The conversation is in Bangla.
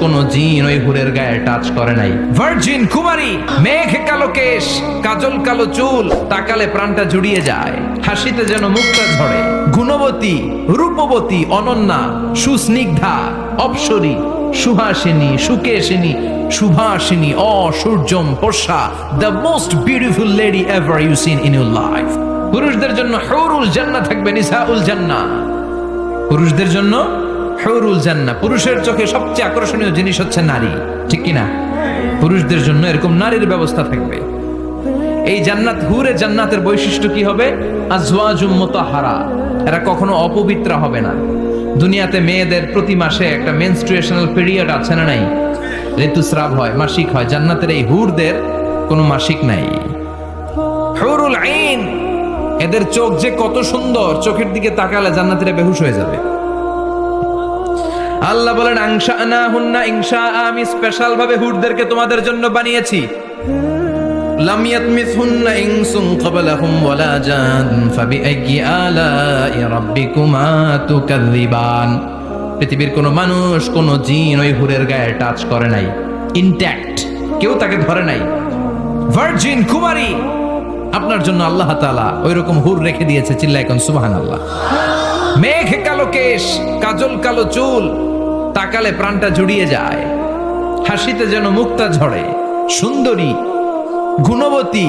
কোন জিন ওই হুরের গায়ে টাচ করে নাই। ভার্জিন কুমারী, মেঘ কালো কেশ, কাজল কালো চুল, তাকালে প্রাণটা জুড়িয়ে যায়, হাসিতে যেন মুক্তা ঝরে। গুণবতী, রূপবতী, অনন্যা, সুস্নিগ্ধা, অপ্সরী, সুহাসিনী, সুকেশিনী, সুভাষিনী, অসূর্যম পোষা, the most beautiful lady ever you seen in your life. পুরুষদের জন্য হুরুল জান্নাহ থাকবে, নিসাউল জান্নাহ। পুরুষদের জন্য হুরুল জান্নাহ। পুরুষের চোখে সবচেয়ে আকর্ষণীয় জিনিস হচ্ছে নারী, ঠিক কিনা? পুরুষদের জন্য এরকম নারীর ব্যবস্থা থাকবে। এই জান্নাত, হুরে জান্নাতের বৈশিষ্ট্য কি হবে? আজওয়াজুম মুতাহহারা, এরা কখনো অপবিত্র হবে না। দুনিয়াতে মেয়েদের প্রতি মাসে একটা মেনস্ট্রুয়েশনাল পিরিয়ড আছে না নাই? ঋতুস্রাব হয়, মাসিক হয়। জান্নাতের এই হুরদের কোনো মাসিক নাই। হুরুল আইন, এদের চোখ যে কত সুন্দর, চোখের দিকে তাকালে জান্নাতীরা বেহুশ হয়ে যাবে। আল্লাহ বলেন আনশানাহুন্না ইনশা, আমি স্পেশাল ভাবে হুরদেরকে তোমাদের জন্য বানিয়েছি। লাম ইয়াতমিসহুন্না ইনসুন ক্বাবলাহুম ওয়ালা জান ফাবিআইয়ি আলাই রাব্বিকুমা তুকাযযিবান। পৃথিবীর কোনো মানুষ, কোনো জিন ওই হুরের গায়ে টাচ করে নাই, ইনট্যাক্ট, কেউ তাকে ধরে নাই। ভার্জিন কুমারী, আপনার জন্য আল্লাহ তাআলা ওইরকম হুর রেখে দিয়েছে। চিল্লায় কোন সুবহানাল্লাহ। মেঘ কালো কেশ, কাজল কালো চুল, তাকালে প্রাণটা জুড়িয়ে যায়, হাসিতে যেন মুক্তা ঝরে, সুন্দরী, গুণবতী,